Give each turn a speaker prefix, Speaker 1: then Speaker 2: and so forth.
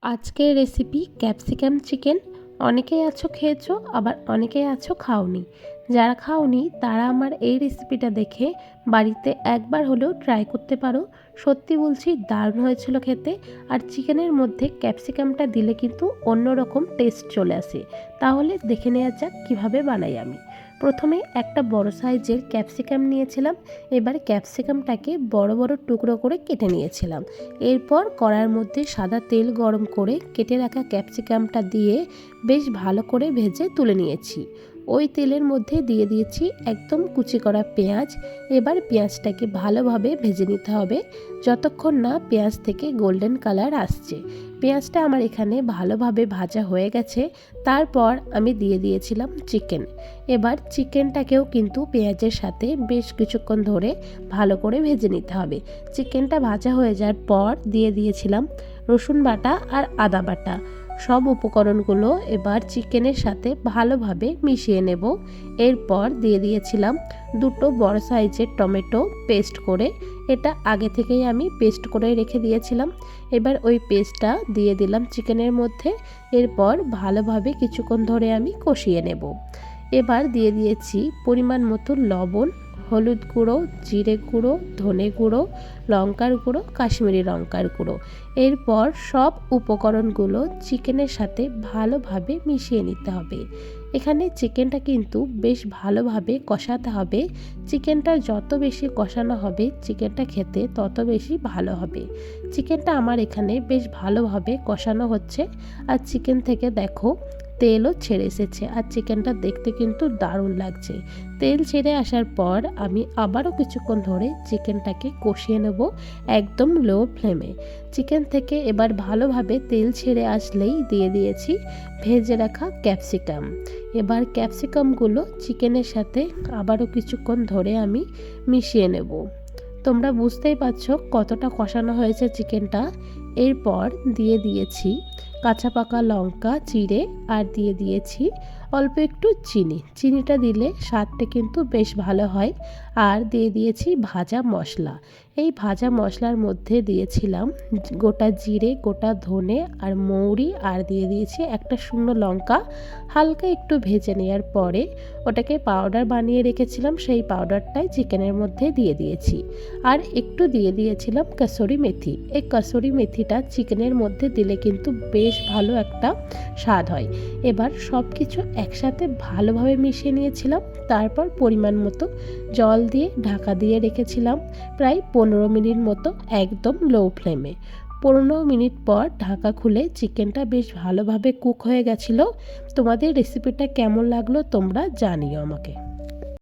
Speaker 1: আজকের recipe capsicum chicken. অনেকেই আছো খেয়েছো, আবার অনেকেই আছো খাওনি। যারা খাওনি তারা আমার এই রেসিপিটা দেখে বাড়িতে একবার হলেও ট্রাই করতে পারো। সত্যি বলছি, দারুণ হয়েছিল খেতে। আর চিকেনের মধ্যে ক্যাপসিকামটা দিলে কিন্তু অন্যরকম টেস্ট চলে আসে। তাহলে দেখে নেওয়া যাক কীভাবে বানাই আমি। প্রথমে একটা বড় সাইজের ক্যাপসিকাম নিয়েছিলাম। এবার ক্যাপসিকামটাকে বড় বড় টুকরো করে কেটে নিয়েছিলাম। এরপর কড়াইয়ের মধ্যে সাদা তেল গরম করে কেটে রাখা ক্যাপসিকামটা দিয়ে বেশ ভালো করে ভেজে তুলে নিয়েছি। ওই তেলের মধ্যে দিয়ে দিয়েছি একদম কুচি করা পেঁয়াজ। এবার পেঁয়াজটাকে ভালোভাবে ভেজে নিতে হবে যতক্ষণ না পেঁয়াজ থেকে গোল্ডেন কালার আসছে। পেঁয়াজটা আমার এখানে ভালোভাবে ভাজা হয়ে গেছে। তারপর আমি দিয়ে দিয়েছিলাম চিকেন। এবার চিকেনটাকেও কিন্তু পেঁয়াজের সাথে বেশ কিছুক্ষণ ধরে ভালো করে ভেজে নিতে হবে। চিকেনটা ভাজা হয়ে যাওয়ার পর দিয়ে দিয়েছিলাম রসুন বাটা আর আদা বাটা। সব উপকরণগুলো এবার চিকেনের সাথে ভালোভাবে মিশিয়ে নেব। এরপর দিয়ে দিয়েছিলাম দুটো বড় সাইজের টমেটো পেস্ট করে। এটা আগে থেকেই আমি পেস্ট করে রেখে দিয়েছিলাম। এবার ওই পেস্টটা দিয়ে দিলাম চিকেনের মধ্যে। এরপর ভালোভাবে কিছুক্ষণ ধরে আমি কষিয়ে নেব। এবার দিয়ে দিয়েছি পরিমাণ মতো লবণ, হলুদ গুঁড়ো, জিরে গুঁড়ো, ধনে গুঁড়ো, লঙ্কার গুঁড়ো, কাশ্মীরি লঙ্কার গুঁড়ো। এরপর সব উপকরণগুলো চিকেনের সাথে ভালোভাবে মিশিয়ে নিতে হবে। এখানে চিকেনটা কিন্তু বেশ ভালোভাবে কষাতে হবে। চিকেনটা যত বেশি কষানো হবে চিকেনটা খেতে তত বেশি ভালো হবে। চিকেনটা আমার এখানে বেশ ভালোভাবে কষানো হচ্ছে। আর চিকেন থেকে দেখো তেলও ছেড়ে এসেছে, আর চিকেনটা দেখতে কিন্তু দারুণ লাগছে। তেল ছেড়ে আসার পর আমি আবারও কিছুক্ষণ ধরে চিকেনটাকে কষিয়ে নেব একদম লো ফ্লেমে। চিকেন থেকে এবার ভালোভাবে তেল ছেড়ে আসলেই দিয়ে দিয়েছি ভেজে রাখা ক্যাপসিকাম। এবার ক্যাপসিকামগুলো চিকেনের সাথে আবারও কিছুক্ষণ ধরে আমি মিশিয়ে নেব। তোমরা বুঝতেই পারছো কতটা কষানো হয়েছে চিকেনটা। এরপর দিয়ে দিয়েছি কাঁচা পাকা লঙ্কা চিড়ে, আর দিয়ে দিয়েছি অল্প একটু চিনি। চিনিটা দিলে স্বাদটা কিন্তু বেশ ভালো হয়। আর দিয়ে দিয়েছি ভাজা মশলা। এই ভাজা মশলার মধ্যে দিয়েছিলাম গোটা জিরে, গোটা ধনে আর মৌরি, আর দিয়ে দিয়েছি একটা শুকনো লঙ্কা। হালকা একটু ভেজে নেওয়ার পরে ওটাকে পাউডার বানিয়ে রেখেছিলাম, সেই পাউডারটাই চিকেনের মধ্যে দিয়ে দিয়েছি। আর একটু দিয়ে দিয়েছিলাম কসুরি মেথি। এই কসুরি মেথিটা চিকেনের মধ্যে দিলে কিন্তু বেশ ভালো একটা স্বাদ হয়। এবার সব কিছু একসাথে ভালোভাবে মিশিয়ে নিয়েছিলাম। তারপর পরিমাণ মতো জল দিয়ে ঢাকা দিয়ে রেখেছিলাম প্রায় 15 মিনিট মতো একদম লো ফ্লেমে। 15 মিনিট পর ঢাকা খুলে চিকেনটা বেশ ভালোভাবে কুক হয়ে গেছিলো। তোমাদের রেসিপিটা কেমন লাগলো তোমরা জানিও আমাকে।